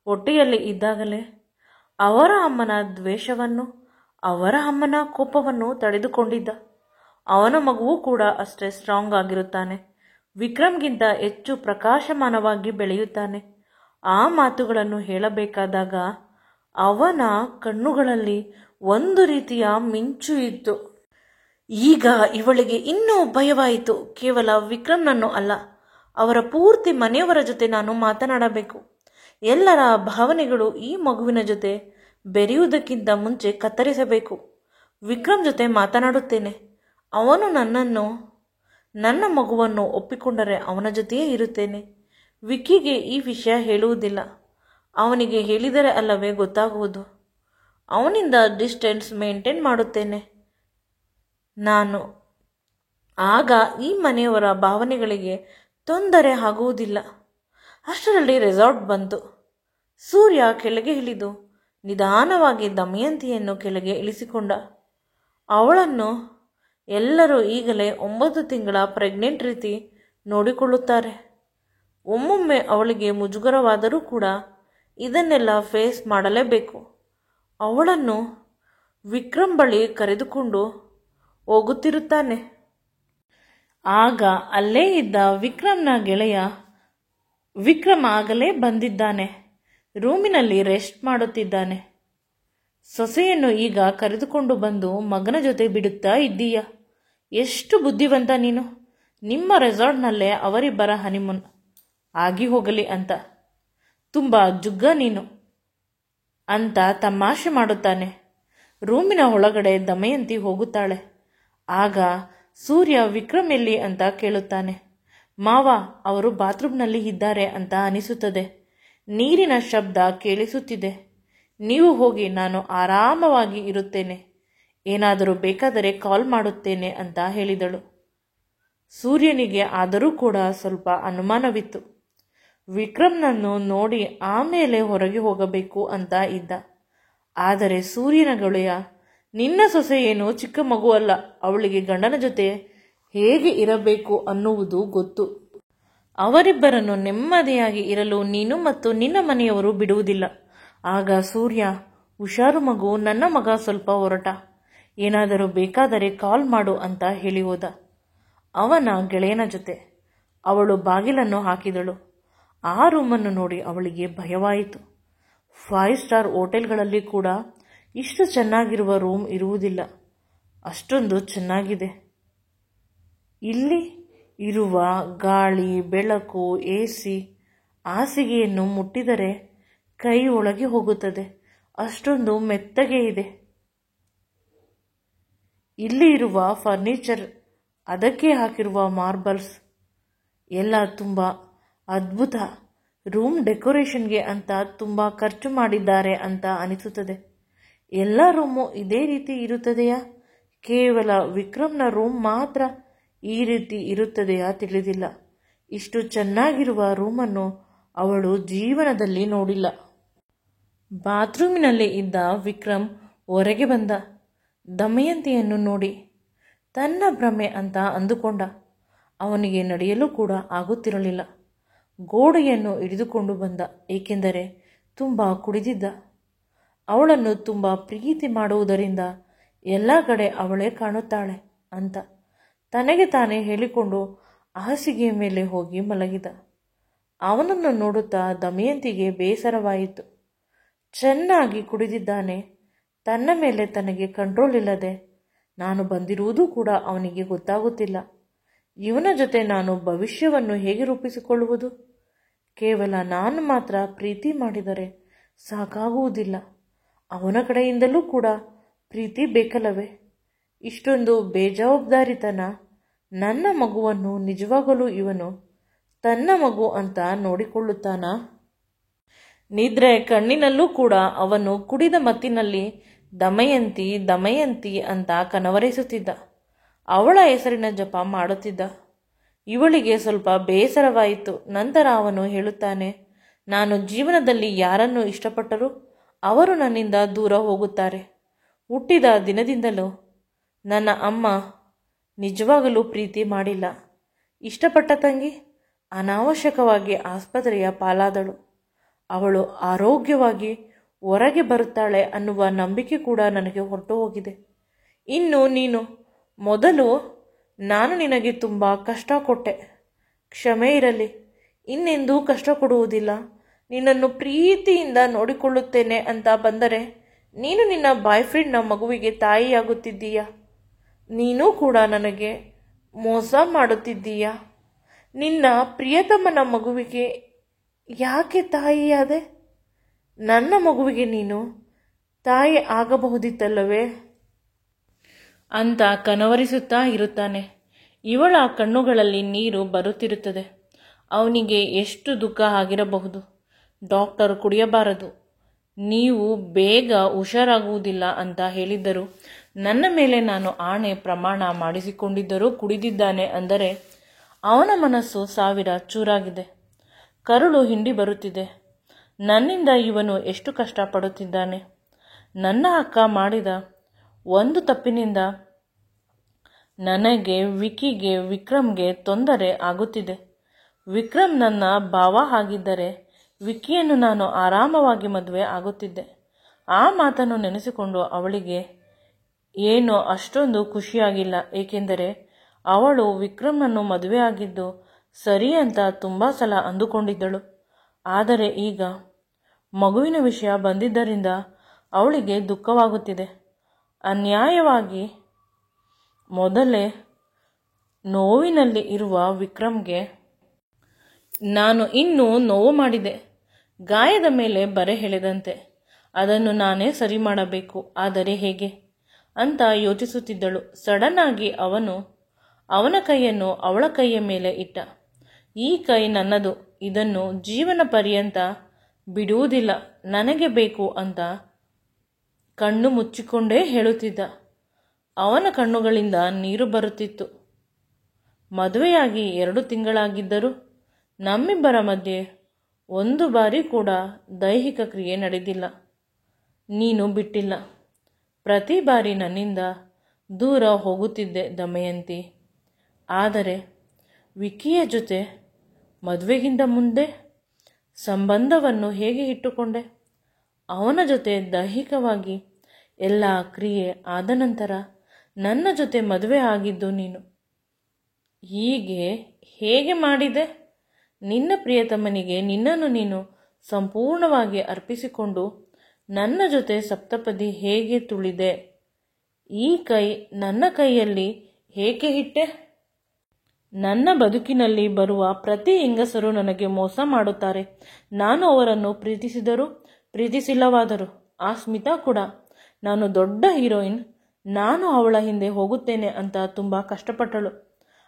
ಹೊಟ್ಟೆಯಲ್ಲಿ ಇದ್ದಾಗಲೇ ಅವರ ಅಮ್ಮನ ದ್ವೇಷವನ್ನು, ಅವರ ಅಮ್ಮನ ಕೋಪವನ್ನು ತಡೆದುಕೊಂಡಿದ್ದ. ಅವನ ಮಗುವು ಕೂಡ ಅಷ್ಟೇ ಸ್ಟ್ರಾಂಗ್ ಆಗಿರುತ್ತಾನೆ, ವಿಕ್ರಮ್ಗಿಂತ ಹೆಚ್ಚು ಪ್ರಕಾಶಮಾನವಾಗಿ ಬೆಳೆಯುತ್ತಾನೆ. ಆ ಮಾತುಗಳನ್ನು ಹೇಳಬೇಕಾದಾಗ ಅವನ ಕಣ್ಣುಗಳಲ್ಲಿ ಒಂದು ರೀತಿಯ ಮಿಂಚು ಇತ್ತು. ಈಗ ಇವಳಿಗೆ ಇನ್ನೂ ಭಯವಾಯಿತು. ಕೇವಲ ವಿಕ್ರಮ್ನನ್ನು ಅಲ್ಲ, ಅವರ ಪೂರ್ತಿ ಮನೆಯವರ ಜೊತೆ ನಾನು ಮಾತನಾಡಬೇಕು. ಎಲ್ಲರ ಭಾವನೆಗಳು ಈ ಮಗುವಿನ ಜೊತೆ ಬೆರೆಯುವುದಕ್ಕಿಂತ ಮುಂಚೆ ಕತ್ತರಿಸಬೇಕು. ವಿಕ್ರಮ್ ಜೊತೆ ಮಾತನಾಡುತ್ತೇನೆ. ಅವನು ನನ್ನ ಮಗುವನ್ನು ಒಪ್ಪಿಕೊಂಡರೆ ಅವನ ಜೊತೆಯೇ ಇರುತ್ತೇನೆ. ವಿಕ್ಕಿಗೆ ಈ ವಿಷಯ ಹೇಳುವುದಿಲ್ಲ. ಅವನಿಗೆ ಹೇಳಿದರೆ ಅಲ್ಲವೇ ಗೊತ್ತಾಗುವುದು. ಅವನಿಂದ ಡಿಸ್ಟೆನ್ಸ್ ಮೇಂಟೈನ್ ಮಾಡುತ್ತೇನೆ ನಾನು. ಆಗ ಈ ಮನೆಯವರ ಭಾವನೆಗಳಿಗೆ ತೊಂದರೆ ಆಗುವುದಿಲ್ಲ. ಅಷ್ಟರಲ್ಲಿ ರೆಸಾರ್ಟ್ ಬಂತು. ಸೂರ್ಯ ಕೆಳಗೆ ಇಳಿದು ನಿಧಾನವಾಗಿ ದಮಯಂತಿಯನ್ನು ಕೆಳಗೆ ಇಳಿಸಿಕೊಂಡ. ಅವಳನ್ನು ಎಲ್ಲರೂ ಈಗಲೇ 9 ತಿಂಗಳ ಪ್ರೆಗ್ನೆಂಟ್ ರೀತಿ ನೋಡಿಕೊಳ್ಳುತ್ತಾರೆ. ಒಮ್ಮೊಮ್ಮೆ ಅವಳಿಗೆ ಮುಜುಗರವಾದರೂ ಕೂಡ ಇದನ್ನೆಲ್ಲ ಫೇಸ್ ಮಾಡಲೇಬೇಕು. ಅವಳನ್ನು ವಿಕ್ರಮ್ ಬಳಿ ಕರೆದುಕೊಂಡು ಹೋಗುತ್ತಿರುತ್ತಾನೆ. ಆಗ ಅಲ್ಲೇ ಇದ್ದ ವಿಕ್ರಮ್ನ ಗೆಳೆಯ ವಿಕ್ರಮ್ ಆಗಲೇ ಬಂದಿದ್ದಾನೆ. ರೂಮಿನಲ್ಲಿ ರೆಸ್ಟ್ ಮಾಡುತ್ತಿದ್ದಾನೆ. ಸೊಸೆಯನ್ನು ಈಗ ಕರೆದುಕೊಂಡು ಬಂದು ಮಗನ ಜೊತೆ ಬಿಡುತ್ತಾ ಇದ್ದೀಯ. ಎಷ್ಟು ಬುದ್ಧಿವಂತ ನೀನು. ನಿಮ್ಮ ರೆಸಾರ್ಟ್ನಲ್ಲೇ ಅವರಿಬ್ಬರ ಹನಿಮೂನ್ ಆಗಿ ಹೋಗಲಿ ಅಂತ. ತುಂಬ ಜುಗ್ಗ ನೀನು ಅಂತ ತಮಾಷೆ ಮಾಡುತ್ತಾನೆ. ರೂಮಿನ ಒಳಗಡೆ ದಮಯಂತಿ ಹೋಗುತ್ತಾಳೆ. ಆಗ ಸೂರ್ಯ ವಿಕ್ರಮ್ ಎಲ್ಲಿ ಅಂತ ಕೇಳುತ್ತಾನೆ. ಮಾವ, ಅವರು ಬಾತ್ರೂಮ್ನಲ್ಲಿ ಇದ್ದಾರೆ ಅಂತ ಅನಿಸುತ್ತದೆ. ನೀರಿನ ಶಬ್ದ ಕೇಳಿಸುತ್ತಿದೆ. ನೀವು ಹೋಗಿ, ನಾನು ಆರಾಮವಾಗಿ ಇರುತ್ತೇನೆ. ಏನಾದರೂ ಬೇಕಾದರೆ ಕಾಲ್ ಮಾಡುತ್ತೇನೆ ಅಂತ ಹೇಳಿದಳು. ಸೂರ್ಯನಿಗೆ ಆದರೂ ಕೂಡ ಸ್ವಲ್ಪ ಅನುಮಾನವಿತ್ತು. ವಿಕ್ರಮ್ನನ್ನು ನೋಡಿ ಆಮೇಲೆ ಹೊರಗೆ ಹೋಗಬೇಕು ಅಂತ ಇದ್ದ. ಆದರೆ ಸೂರ್ಯನ ಗೆಳೆಯ, ನಿನ್ನ ಸೊಸೆ ಏನು ಚಿಕ್ಕ ಮಗು ಅಲ್ಲ. ಅವಳಿಗೆ ಗಂಡನ ಜೊತೆ ಹೇಗೆ ಇರಬೇಕು ಅನ್ನುವುದು ಗೊತ್ತು. ಅವರಿಬ್ಬರನ್ನು ನೆಮ್ಮದಿಯಾಗಿ ಇರಲು ನೀನು ಮತ್ತು ನಿನ್ನ ಮನೆಯವರು ಬಿಡುವುದಿಲ್ಲ. ಆಗ ಸೂರ್ಯ, ಹುಷಾರು ಮಗು, ನನ್ನ ಮಗ ಸ್ವಲ್ಪ ಹೊರಟ. ಏನಾದರೂ ಬೇಕಾದರೆ ಕಾಲ್ ಮಾಡು ಅಂತ ಹೇಳಿ ಹೋದ ಅವನ ಗೆಳೆಯನ ಜೊತೆ. ಅವಳು ಬಾಗಿಲನ್ನು ಹಾಕಿದಳು. ಆ ರೂಮನ್ನು ನೋಡಿ ಅವಳಿಗೆ ಭಯವಾಯಿತು. 5 ಸ್ಟಾರ್ ಹೋಟೆಲ್ಗಳಲ್ಲಿ ಕೂಡ ಇಷ್ಟು ಚೆನ್ನಾಗಿರುವ ರೂಮ್ ಇರುವುದಿಲ್ಲ. ಅಷ್ಟೊಂದು ಚೆನ್ನಾಗಿದೆ. ಇಲ್ಲಿ ಇರುವ ಗಾಳಿ, ಬೆಳಕು, AC, ಹಾಸಿಗೆಯನ್ನು ಮುಟ್ಟಿದರೆ ಕೈ ಒಳಗೆ ಹೋಗುತ್ತದೆ. ಅಷ್ಟೊಂದು ಮೆತ್ತಗೆ ಇದೆ. ಇಲ್ಲಿ ಇರುವ ಫರ್ನಿಚರ್, ಅದಕ್ಕೆ ಹಾಕಿರುವ ಮಾರ್ಬಲ್ಸ್ ಎಲ್ಲ ತುಂಬ ಅದ್ಭುತ. ರೂಮ್ ಡೆಕೋರೇಷನ್ಗೆ ಅಂತ ತುಂಬ ಖರ್ಚು ಮಾಡಿದ್ದಾರೆ ಅಂತ ಅನಿಸುತ್ತದೆ. ಎಲ್ಲ ರೂಮು ಇದೇ ರೀತಿ ಇರುತ್ತದೆಯಾ? ಕೇವಲ ವಿಕ್ರಮ್ನ ರೂಮ್ ಮಾತ್ರ ಈ ರೀತಿ ಇರುತ್ತದೆಯಾ ತಿಳಿದಿಲ್ಲ. ಇಷ್ಟು ಚೆನ್ನಾಗಿರುವ ರೂಮನ್ನು ಅವಳು ಜೀವನದಲ್ಲಿ ನೋಡಿಲ್ಲ. ಬಾತ್ರೂಮಿನಲ್ಲಿ ಇದ್ದ ವಿಕ್ರಮ್ ಹೊರಗೆ ಬಂದ. ದಮಯಂತಿಯನ್ನು ನೋಡಿ ತನ್ನ ಭ್ರಮೆ ಅಂತ ಅಂದುಕೊಂಡ. ಅವನಿಗೆ ನಡೆಯಲು ಕೂಡ ಆಗುತ್ತಿರಲಿಲ್ಲ. ಗೋಡೆಯನ್ನು ಹಿಡಿದುಕೊಂಡು ಬಂದ, ಏಕೆಂದರೆ ತುಂಬ ಕುಡಿದಿದ್ದ. ಅವಳನ್ನು ತುಂಬ ಪ್ರೀತಿ ಮಾಡುವುದರಿಂದ ಎಲ್ಲ ಕಡೆ ಅವಳೇ ಕಾಣುತ್ತಾಳೆ ಅಂತ ತನಗೆ ತಾನೇ ಹೇಳಿಕೊಂಡು ಹಾಸಿಗೆಯ ಮೇಲೆ ಹೋಗಿ ಮಲಗಿದ. ಅವನನ್ನು ನೋಡುತ್ತಾ ದಮಯಂತಿಗೆ ಬೇಸರವಾಯಿತು. ಚೆನ್ನಾಗಿ ಕುಡಿದಿದ್ದಾನೆ. ತನ್ನ ಮೇಲೆ ತನಗೆ ಕಂಟ್ರೋಲ್ ಇಲ್ಲದೆ ನಾನು ಬಂದಿರುವುದು ಕೂಡ ಅವನಿಗೆ ಗೊತ್ತಾಗುತ್ತಿಲ್ಲ. ಇವನ ಜೊತೆ ನಾನು ಭವಿಷ್ಯವನ್ನು ಹೇಗೆ ರೂಪಿಸಿಕೊಳ್ಳುವುದು? ಕೇವಲ ನಾನು ಮಾತ್ರ ಪ್ರೀತಿ ಮಾಡಿದರೆ ಸಾಕಾಗುವುದಿಲ್ಲ. ಅವನ ಕಡೆಯಿಂದಲೂ ಕೂಡ ಪ್ರೀತಿ ಬೇಕಲ್ಲವೇ? ಇಷ್ಟೊಂದು ಬೇಜವಾಬ್ದಾರಿತನ. ನನ್ನ ಮಗುವನ್ನು ನಿಜವಾಗಲೂ ಇವನು ತನ್ನ ಮಗು ಅಂತ ನೋಡಿಕೊಳ್ಳುತ್ತಾನಾ? ನಿದ್ರೆ ಕಣ್ಣಿನಲ್ಲೂ ಕೂಡ ಅವನು ಕುಡಿದ ಮತ್ತಿನಲ್ಲಿ ದಮಯಂತಿ ದಮಯಂತಿ ಅಂತ ಕನವರಿಸುತ್ತಿದ್ದ. ಅವಳ ಹೆಸರಿನ ಜಪ ಮಾಡುತ್ತಿದ್ದ. ಇವಳಿಗೆ ಸ್ವಲ್ಪ ಬೇಸರವಾಯಿತು. ನಂತರ ಅವನು ಹೇಳುತ್ತಾನೆ, ನಾನು ಜೀವನದಲ್ಲಿ ಯಾರನ್ನು ಇಷ್ಟಪಟ್ಟರೂ ಅವರು ನನ್ನಿಂದ ದೂರ ಹೋಗುತ್ತಾರೆ. ಹುಟ್ಟಿದ ದಿನದಿಂದಲೂ ನನ್ನ ಅಮ್ಮ ನಿಜವಾಗಲೂ ಪ್ರೀತಿ ಮಾಡಿಲ್ಲ. ಇಷ್ಟಪಟ್ಟ ತಂಗಿ ಅನಾವಶ್ಯಕವಾಗಿ ಆಸ್ಪತ್ರೆಯ ಪಾಲಾದಳು. ಅವಳು ಆರೋಗ್ಯವಾಗಿ ಹೊರಗೆ ಬರುತ್ತಾಳೆ ಅನ್ನುವ ನಂಬಿಕೆ ಕೂಡ ನನಗೆ ಹೊರಟು ಹೋಗಿದೆ. ಇನ್ನು ನೀನು, ಮೊದಲು ನಾನು ನಿನಗೆ ತುಂಬ ಕಷ್ಟ ಕೊಟ್ಟೆ, ಕ್ಷಮೆ ಇರಲಿ. ಇನ್ನೆಂದೂ ಕಷ್ಟ ಕೊಡುವುದಿಲ್ಲ. ನಿನ್ನನ್ನು ಪ್ರೀತಿಯಿಂದ ನೋಡಿಕೊಳ್ಳುತ್ತೇನೆ ಅಂತ ಬಂದರೆ ನೀನು ನಿನ್ನ ಬಾಯ್ ಫ್ರೆಂಡ್ನ ಮಗುವಿಗೆ ತಾಯಿಯಾಗುತ್ತಿದ್ದೀಯ. ನೀನೂ ಕೂಡ ನನಗೆ ಮೋಸ ಮಾಡುತ್ತಿದ್ದೀಯ. ನಿನ್ನ ಪ್ರಿಯತಮನ ಮಗುವಿಗೆ ಯಾಕೆ ತಾಯಿಯಾದೆ? ನನ್ನ ಮಗುವಿಗೆ ನೀನು ತಾಯಿ ಆಗಬಹುದಿತ್ತಲ್ಲವೇ ಅಂತ ಕನವರಿಸುತ್ತಾ ಇರುತ್ತಾನೆ. ಇವಳ ಕಣ್ಣುಗಳಲ್ಲಿ ನೀರು ಬರುತ್ತಿರುತ್ತದೆ. ಅವನಿಗೆ ಎಷ್ಟು ದುಃಖ ಆಗಿರಬಹುದು. ಡಾಕ್ಟರ್ ಕುಡಿಯಬಾರದು, ನೀವು ಬೇಗ ಹುಷಾರಾಗುವುದಿಲ್ಲ ಅಂತ ಹೇಳಿದ್ದರು. ನನ್ನ ಮೇಲೆ ನಾನು ಆಣೆ ಪ್ರಮಾಣ ಮಾಡಿಸಿಕೊಂಡಿದ್ದರೂ ಕುಡಿದಿದ್ದಾನೆ ಅಂದರೆ ಅವನ ಮನಸ್ಸು 1000 ಚೂರಾಗಿದೆ. ಕರುಳು ಹಿಂಡಿ ಬರುತ್ತಿದೆ. ನನ್ನಿಂದ ಇವನು ಎಷ್ಟು ಕಷ್ಟಪಡುತ್ತಿದ್ದಾನೆ. ನನ್ನ ಅಕ್ಕ ಮಾಡಿದ ಒಂದು ತಪ್ಪಿನಿಂದ ನನಗೆ, ವಿಕಿಗೆ, ವಿಕ್ರಮ್ಗೆ ತೊಂದರೆ ಆಗುತ್ತಿದೆ. ವಿಕ್ರಮ್ ನನ್ನ ಭಾವ ಆಗಿದ್ದರೆ ವಿಕಿಯನ್ನು ನಾನು ಆರಾಮವಾಗಿ ಮದುವೆ ಆಗುತ್ತಿದ್ದೆ. ಆ ಮಾತನ್ನು ನೆನೆಸಿಕೊಂಡು ಅವಳಿಗೆ ಏನೋ ಅಷ್ಟೊಂದು ಖುಷಿಯಾಗಿಲ್ಲ. ಏಕೆಂದರೆ ಅವಳು ವಿಕ್ರಮ್ನನ್ನು ಮದುವೆ ಆಗಿದ್ದು ಸರಿ ಅಂತ ತುಂಬ ಸಲ ಅಂದುಕೊಂಡಿದ್ದಳು. ಆದರೆ ಈಗ ಮಗುವಿನ ವಿಷಯ ಬಂದಿದ್ದರಿಂದ ಅವಳಿಗೆ ದುಃಖವಾಗುತ್ತಿದೆ. ಅನ್ಯಾಯವಾಗಿ ಮೊದಲೇ ನೋವಿನಲ್ಲಿ ಇರುವ ವಿಕ್ರಮ್ಗೆ ನಾನು ಇನ್ನೂ ನೋವು ಮಾಡಿದೆ. ಗಾಯದ ಮೇಲೆ ಬರೆ ಎಳೆದಂತೆ. ಅದನ್ನು ನಾನೇ ಸರಿ ಮಾಡಬೇಕು. ಆದರೆ ಹೇಗೆ ಅಂತ ಯೋಚಿಸುತ್ತಿದ್ದಳು. ಸಡನ್ ಆಗಿ ಅವನ ಕೈಯನ್ನು ಅವಳ ಕೈಯ ಮೇಲೆ ಇಟ್ಟ. ಈ ಕೈ ನನ್ನದು. ಇದನ್ನು ಜೀವನ ಪರ್ಯಂತ ಬಿಡುವುದಿಲ್ಲ. ನನಗೆ ಬೇಕು ಅಂತ ಕಣ್ಣು ಮುಚ್ಚಿಕೊಂಡೇ ಹೇಳುತ್ತಿದ್ದ. ಅವನ ಕಣ್ಣುಗಳಿಂದ ನೀರು ಬರುತ್ತಿತ್ತು. ಮದುವೆಯಾಗಿ 2 ತಿಂಗಳಾಗಿದ್ದರೂ ನಮ್ಮಿಬ್ಬರ ಮಧ್ಯೆ ಒಂದು ಬಾರಿ ಕೂಡ ದೈಹಿಕ ಕ್ರಿಯೆ ನಡೆದಿಲ್ಲ. ನೀನು ಬಿಟ್ಟಿಲ್ಲ. ಪ್ರತಿ ಬಾರಿ ನನ್ನಿಂದ ದೂರ ಹೋಗುತ್ತಿದ್ದೆ ದಮಯಂತಿ. ಆದರೆ ವಿಕಿಯ ಜೊತೆ ಮದುವೆಗಿಂತ ಮುಂದೆ ಸಂಬಂಧವನ್ನು ಹೇಗೆ ಇಟ್ಟುಕೊಂಡೆ? ಅವನ ಜೊತೆ ದೈಹಿಕವಾಗಿ ಎಲ್ಲ ಕ್ರಿಯೆ ಆದ ನಂತರ ನನ್ನ ಜೊತೆ ಮದುವೆ ಆಗಿದ್ದು ನೀನು. ಹೇಗೆ ಮಾಡಿದೆ? ನಿನ್ನ ಪ್ರಿಯತಮನಿಗೆ ನಿನ್ನನ್ನು ನೀನು ಸಂಪೂರ್ಣವಾಗಿ ಅರ್ಪಿಸಿಕೊಂಡು ನನ್ನ ಜೊತೆ ಸಪ್ತಪದಿ ಹೇಗೆ ತುಳಿದೆ? ಈ ಕೈ ನನ್ನ ಕೈಯಲ್ಲಿ ಹೇಗೆ ಇಟ್ಟೆ? ನನ್ನ ಬದುಕಿನಲ್ಲಿ ಬರುವ ಪ್ರತಿ ಹೆಂಗಸರು ನನಗೆ ಮೋಸ ಮಾಡುತ್ತಾರೆ. ನಾನು ಅವರನ್ನು ಪ್ರೀತಿಸಿದರೂ ಪ್ರೀತಿಸಿಲ್ಲವಾದರೂ. ಆ ಸ್ಮಿತಾ ಕೂಡ ನಾನು ದೊಡ್ಡ ಹೀರೋಯಿನ್, ನಾನು ಅವಳ ಹಿಂದೆ ಹೋಗುತ್ತೇನೆ ಅಂತ ತುಂಬ ಕಷ್ಟಪಟ್ಟಳು.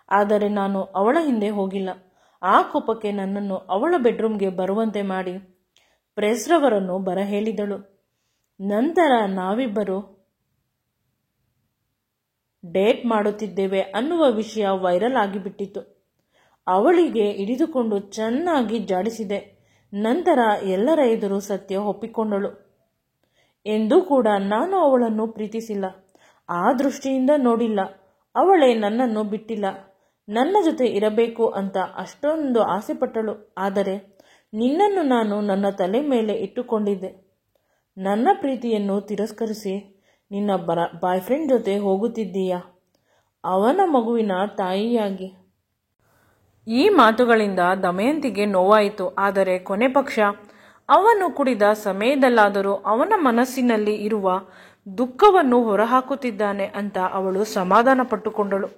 ಆದರೆ ನಾನು ಅವಳ ಹಿಂದೆ ಹೋಗಿಲ್ಲ. ಆ ಕೋಪಕ್ಕೆ ನನ್ನನ್ನು ಅವಳ ಬೆಡ್ರೂಮ್ಗೆ ಬರುವಂತೆ ಮಾಡಿ ಪ್ರೆಸ್ರವರನ್ನು ಬರ ಹೇಳಿದಳು. ನಂತರ ನಾವಿಬ್ಬರು ಡೇಟ್ ಮಾಡುತ್ತಿದ್ದೇವೆ ಅನ್ನುವ ವಿಷಯ ವೈರಲ್ ಆಗಿಬಿಟ್ಟಿತ್ತು. ಅವಳಿಗೆ ಹಿಡಿದುಕೊಂಡು ಚೆನ್ನಾಗಿ ಜಾಡಿಸಿದೆ. ನಂತರ ಎಲ್ಲರ ಎದುರು ಸತ್ಯ ಒಪ್ಪಿಕೊಂಡಳು. ಎಂದೂ ಕೂಡ ನಾನು ಅವಳನ್ನು ಪ್ರೀತಿಸಿಲ್ಲ. ಆ ದೃಷ್ಟಿಯಿಂದ ನೋಡಿಲ್ಲ. ಅವಳೇ ನನ್ನನ್ನು ಬಿಟ್ಟಿಲ್ಲ. ನನ್ನ ಜೊತೆ ಇರಬೇಕು ಅಂತ ಅಷ್ಟೊಂದು ಆಸೆಪಟ್ಟಳು. ಆದರೆ ನಿನ್ನನ್ನು ನಾನು ನನ್ನ ತಲೆ ಮೇಲೆ ಇಟ್ಟುಕೊಂಡಿದ್ದೆ. ನನ್ನ ಪ್ರೀತಿಯನ್ನು ತಿರಸ್ಕರಿಸಿ ನಿನ್ನ ಬಾಯ್ ಫ್ರೆಂಡ್ ಜೊತೆ ಹೋಗುತ್ತಿದ್ದೀಯಾ, ಅವನ ಮಗುವಿನ ತಾಯಿಯಾಗಿ. ಈ ಮಾತುಗಳಿಂದ ದಮಯಂತಿಗೆ ನೋವಾಯಿತು. ಆದರೆ ಕೊನೆ ಪಕ್ಷ ಅವನು ಕುಡಿದ ಸಮಯದಲ್ಲಾದರೂ ಅವನ ಮನಸ್ಸಿನಲ್ಲಿ ಇರುವ ದುಃಖವನ್ನು ಹೊರಹಾಕುತ್ತಿದ್ದಾನೆ ಅಂತ ಅವಳು ಸಮಾಧಾನ ಪಟ್ಟುಕೊಂಡಳು.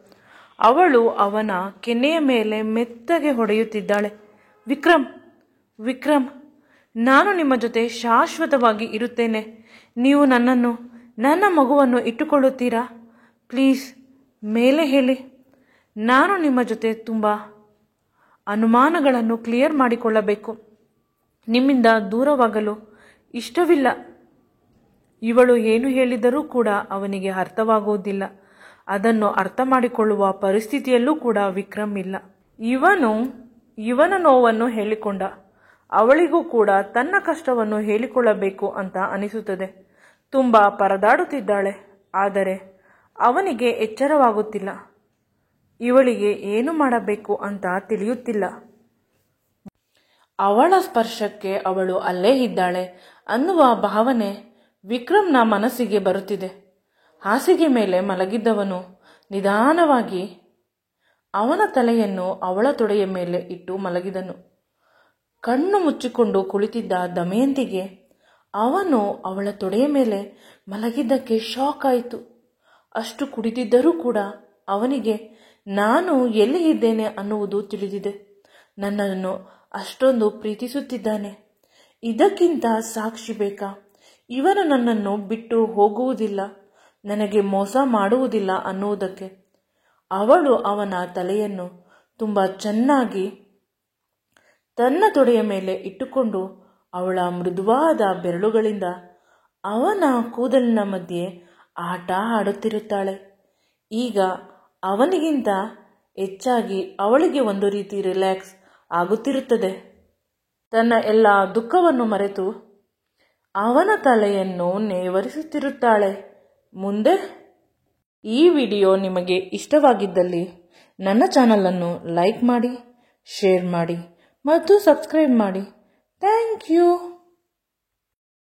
ಅವಳು ಅವನ ಕೆನ್ನೆಯ ಮೇಲೆ ಮೆತ್ತಗೆ ಹೊಡೆಯುತ್ತಿದ್ದಾಳೆ. ವಿಕ್ರಮ್, ವಿಕ್ರಮ್, ನಾನು ನಿಮ್ಮ ಜೊತೆ ಶಾಶ್ವತವಾಗಿ ಇರುತ್ತೇನೆ. ನೀವು ನನ್ನನ್ನು, ನನ್ನ ಮಗುವನ್ನು ಇಟ್ಟುಕೊಳ್ಳುತ್ತೀರಾ? ಪ್ಲೀಸ್ ಮೇಲೆ ಹೇಳಿ. ನಾನು ನಿಮ್ಮ ಜೊತೆ ತುಂಬ ಅನುಮಾನಗಳನ್ನು ಕ್ಲಿಯರ್ ಮಾಡಿಕೊಳ್ಳಬೇಕು. ನಿಮ್ಮಿಂದ ದೂರವಾಗಲು ಇಷ್ಟವಿಲ್ಲ. ಇವಳು ಏನು ಹೇಳಿದರೂ ಕೂಡ ಅವನಿಗೆ ಅರ್ಥವಾಗುವುದಿಲ್ಲ. ಅದನ್ನು ಅರ್ಥ ಮಾಡಿಕೊಳ್ಳುವ ಪರಿಸ್ಥಿತಿಯಲ್ಲೂ ಕೂಡ ವಿಕ್ರಮ್ ಇಲ್ಲ. ಇವನ ನೋವನ್ನು ಹೇಳಿಕೊಂಡ. ಅವಳಿಗೂ ಕೂಡ ತನ್ನ ಕಷ್ಟವನ್ನು ಹೇಳಿಕೊಳ್ಳಬೇಕು ಅಂತ ಅನಿಸುತ್ತದೆ. ತುಂಬ ಪರದಾಡುತ್ತಿದ್ದಾಳೆ. ಆದರೆ ಅವನಿಗೆ ಎಚ್ಚರವಾಗುತ್ತಿಲ್ಲ. ಇವಳಿಗೆ ಏನು ಮಾಡಬೇಕು ಅಂತ ತಿಳಿಯುತ್ತಿಲ್ಲ. ಅವಳ ಸ್ಪರ್ಶಕ್ಕೆ ಅವಳು ಅಲ್ಲೇ ಇದ್ದಾಳೆ ಅನ್ನುವ ಭಾವನೆ ವಿಕ್ರಮ್ನ ಮನಸ್ಸಿಗೆ ಬರುತ್ತಿದೆ. ಹಾಸಿಗೆ ಮೇಲೆ ಮಲಗಿದ್ದವನು ನಿಧಾನವಾಗಿ ಅವನ ತಲೆಯನ್ನು ಅವಳ ತೊಡೆಯ ಮೇಲೆ ಇಟ್ಟು ಮಲಗಿದನು. ಕಣ್ಣು ಮುಚ್ಚಿಕೊಂಡು ಕುಳಿತಿದ್ದ ದಮಯಂತಿಗೆ ಅವನು ಅವಳ ತೊಡೆಯ ಮೇಲೆ ಮಲಗಿದ್ದಕ್ಕೆ ಶಾಕ್ ಆಯಿತು. ಅಷ್ಟು ಕುಡಿದಿದ್ದರೂ ಕೂಡ ಅವನಿಗೆ ನಾನು ಎಲ್ಲಿ ಇದ್ದೇನೆ ಅನ್ನುವುದು ತಿಳಿದಿದೆ. ನನ್ನನ್ನು ಅಷ್ಟೊಂದು ಪ್ರೀತಿಸುತ್ತಿದ್ದಾನೆ. ಇದಕ್ಕಿಂತ ಸಾಕ್ಷಿ ಬೇಕಾ? ಇವನು ನನ್ನನ್ನು ಬಿಟ್ಟು ಹೋಗುವುದಿಲ್ಲ, ನನಗೆ ಮೋಸ ಮಾಡುವುದಿಲ್ಲ ಅನ್ನುವುದಕ್ಕೆ. ಅವಳು ಅವನ ತಲೆಯನ್ನು ತುಂಬ ಚೆನ್ನಾಗಿ ತನ್ನ ತೊಡೆಯ ಮೇಲೆ ಇಟ್ಟುಕೊಂಡು ಅವಳ ಮೃದುವಾದ ಬೆರಳುಗಳಿಂದ ಅವನ ಕೂದಲಿನ ಮಧ್ಯೆ ಆಟ ಆಡುತ್ತಿರುತ್ತಾಳೆ. ಈಗ ಅವನಿಗಿಂತ ಹೆಚ್ಚಾಗಿ ಅವಳಿಗೆ ಒಂದು ರೀತಿ ರಿಲ್ಯಾಕ್ಸ್ ಆಗುತ್ತಿರುತ್ತದೆ. ತನ್ನ ಎಲ್ಲ ದುಃಖವನ್ನು ಮರೆತು ಅವನ ತಲೆಯನ್ನು ನೇವರಿಸುತ್ತಿರುತ್ತಾಳೆ. ಮುಂದೆ ಈ ವಿಡಿಯೋ ನಿಮಗೆ ಇಷ್ಟವಾಗಿದ್ದಲ್ಲಿ ನನ್ನ ಚಾನಲನ್ನು ಲೈಕ್ ಮಾಡಿ, ಶೇರ್ ಮಾಡಿ ಮತ್ತು ಸಬ್ಸ್ಕ್ರೈಬ್ ಮಾಡಿ. Thank you.